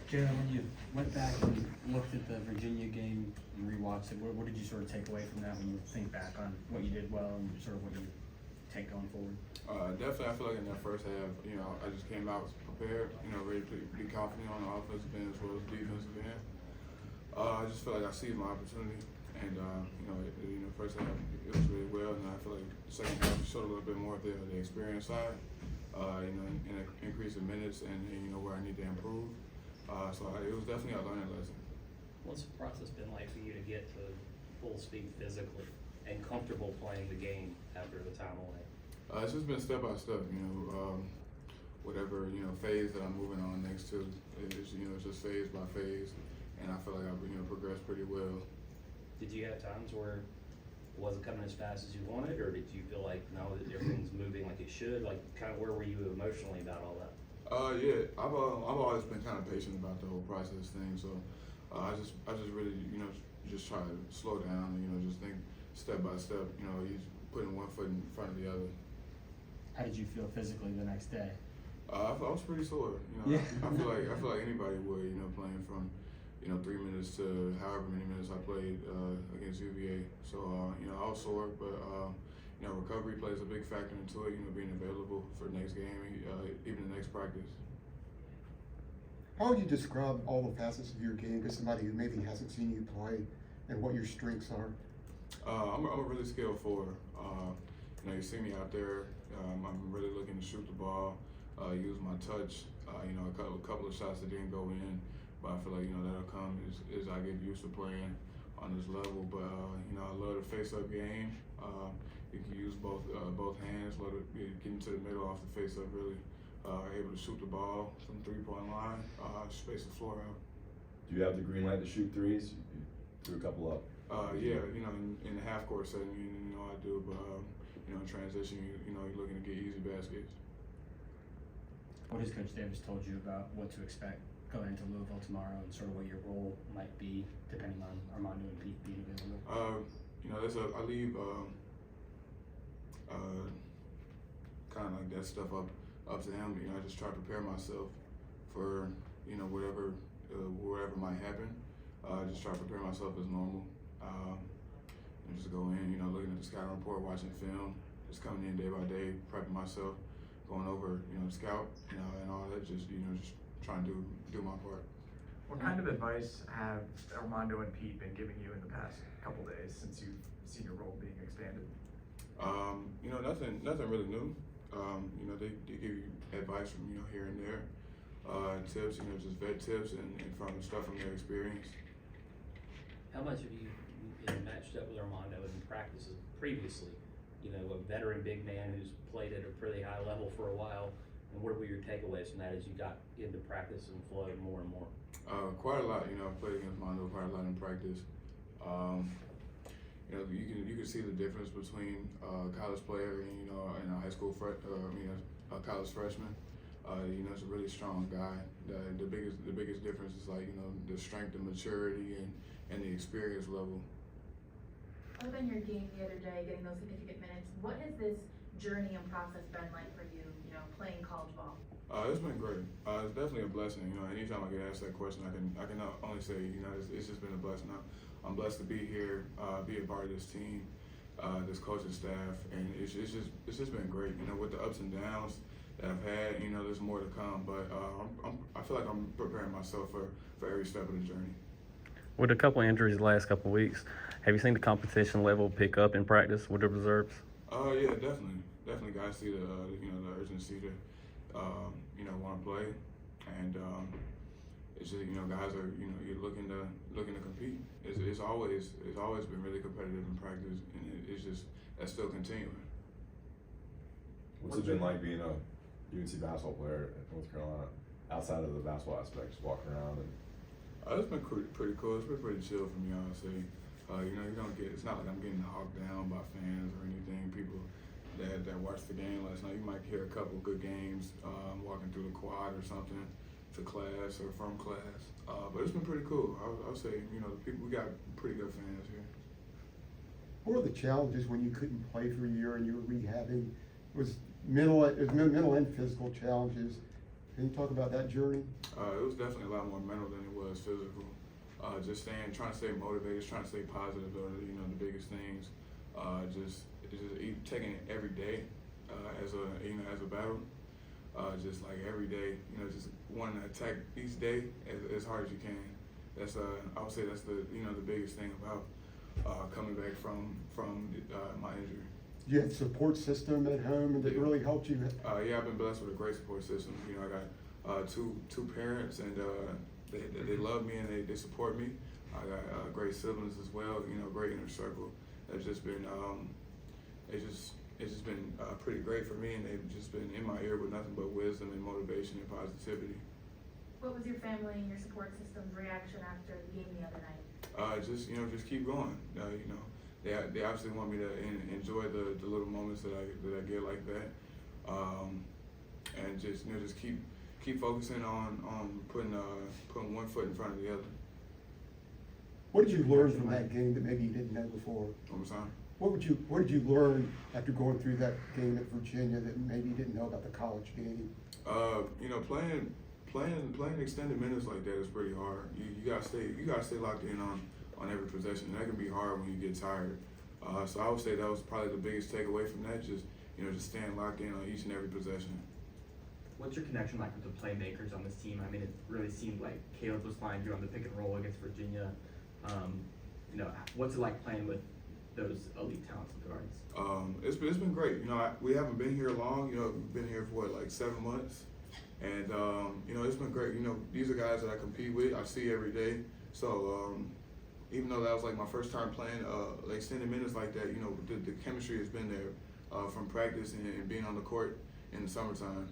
Jalen, when you went back and looked at the Virginia game and rewatched it, what did you sort of take away from that when you think back on what you did well and sort of what you take going forward? Definitely, I feel like in that first half, I just came out prepared, ready to be confident on the offensive end as well as defensive end. I just feel like I seized my opportunity, and first half it was really well, and I feel like the second half showed a little bit more of the experience side, in an increase in minutes and where I need to improve. So it was definitely a learning lesson. What's the process been like for you to get to full speed physically and comfortable playing the game after the time away? It's just been step by step, whatever, phase that I'm moving on next to, it's just phase by phase, and I feel like I've, progressed pretty well. Did you have times where it wasn't coming as fast as you wanted, or did you feel like now that everything's moving like it should? Like, kind of where were you emotionally about all that? Yeah, I've always been kind of patient about the whole process thing, so I just really, just try to slow down and, just think step by step, he's putting one foot in front of the other. How did you feel physically the next day? I was pretty sore. Yeah. I feel like anybody would. Playing from 3 minutes to however many minutes I played against UVA. So I was sore, but recovery plays a big factor into it. Being available for the next game, even the next practice. How would you describe all the facets of your game to somebody who maybe hasn't seen you play, and what your strengths are? I'm a really skilled forward. You see me out there. I'm really looking to shoot the ball, use my touch. A couple of shots that didn't go in, but I feel like that'll come as I get used to playing on this level. But I love the face-up game. You can use both hands. Love to get into the middle off the face-up. Really able to shoot the ball from 3-point line, space the floor out. Do you have the green light to shoot threes? You threw a couple up. Yeah, in the half court setting, I do, but in transition, you're looking to get easy baskets. What has Coach Davis told you about what to expect going into Louisville tomorrow and sort of what your role might be depending on Armando and Pete being available? I leave kind of like that stuff up to him. I just try to prepare myself for whatever might happen. Just try to prepare myself as normal. And just go in, looking at the scouting report, watching film, just coming in day by day, prepping myself, going over, the scout, and all that. Just trying to do my part. What kind of advice have Armando and Pete been giving you in the past couple days since you've seen your role being expanded? Nothing really new. They give you advice from here and there, tips, just vet tips and from stuff from their experience. How much have you matched up with Armando in practices previously? A veteran big man who's played at a pretty high level for a while. And what were your takeaways from that as you got into practice and flowed more and more? Quite a lot. I've played against Armando quite a lot in practice. You can see the difference between a college player and and a high school a college freshman. He's a really strong guy. The biggest difference is the strength and maturity and the experience level. Other than your game the other day, getting those significant minutes, what has this journey and process been like for you, playing college ball? It's been great. It's definitely a blessing. Anytime I get asked that question, I can not only say, it's just been a blessing. I'm blessed to be here, be a part of this team, this coaching staff, and it's just been great. With the ups and downs that I've had, there's more to come. But I feel like I'm preparing myself for every step of the journey. With a couple of injuries the last couple of weeks, have you seen the competition level pick up in practice with the reserves? Yeah, definitely. Guys see the urgency to want to play, and it's just guys are you're looking to compete. It's always been really competitive in practice, and it's just that's still continuing. What's it been like being a UNC basketball player in North Carolina outside of the basketball aspect, just walking around and? It's been pretty cool. It's been pretty chill for me, honestly. You don't get. It's not like I'm getting hogged down by fans or anything. People that watched the game last night, you might hear a couple good games walking through the quad or something to class or from class. But it's been pretty cool. I'll say, we got pretty good fans here. What were the challenges when you couldn't play for a year and you were rehabbing? Was mental and physical challenges? Can you talk about that journey? It was definitely a lot more mental than it was physical. Just trying to stay motivated, trying to stay positive are the biggest things. Taking it every day as a battle. Just like every day, just wanting to attack each day as hard as you can. That's I would say that's the biggest thing about coming back from my injury. Do you have a support system at home that really helped you? Yeah, I've been blessed with a great support system. I got two parents, and they love me and they support me. I got great siblings as well. Great inner circle. That's just been it's just been pretty great for me, and they've just been in my ear with nothing but wisdom and motivation and positivity. What was your family and your support system's reaction after the game the other night? Just keep going. They obviously want me to enjoy the little moments that I get like that, and just keep focusing on putting one foot in front of the other. What did you learn from that game that maybe you didn't know before? One more time. What did you learn after going through that game at Virginia that maybe you didn't know about the college game? Playing extended minutes like that is pretty hard. You gotta stay locked in on every possession. And that can be hard when you get tired. So I would say that was probably the biggest takeaway from that. Just staying locked in on each and every possession. What's your connection like with the playmakers on this team? I mean, it really seemed like Caleb was flying you on the pick and roll against Virginia. What's it like playing with those elite talented guards? It's been great. We haven't been here long. We've been here for like 7 months, and it's been great. These are guys that I compete with. I see every day. So even though that was like my first time playing like extended minutes like that, the chemistry has been there from practice and being on the court in the summertime.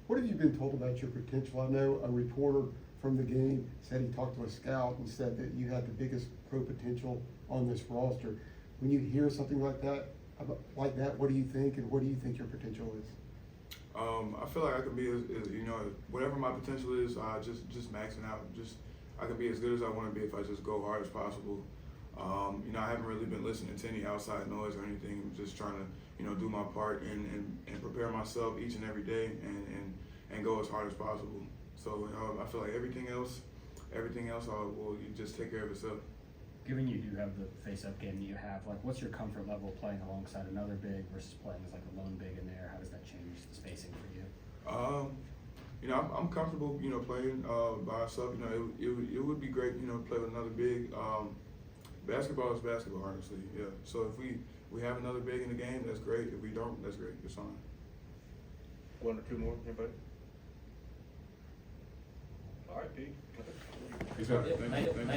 What have you been told about your potential? I know a reporter from the game said he talked to a scout and said that you had the biggest pro potential on this roster. When you hear something like that, what do you think, and what do you think your potential is? I feel like I can be as whatever my potential is, just maxing out. I can be as good as I want to be if I just go hard as possible. I haven't really been listening to any outside noise or anything. I'm just trying to do my part and prepare myself each and every day and go as hard as possible. So I feel like everything else will just take care of itself. Given you do have the face-up game that you have, like, what's your comfort level playing alongside another big versus playing as like a lone big in there? How does that change the spacing for you? I'm comfortable, playing by myself. It would be great, to play with another big. Basketball is basketball, honestly. Yeah. So if we have another big in the game, that's great. If we don't, that's great. It's fine. One or two more, anybody? All right, Pete. He's got it. Thank you.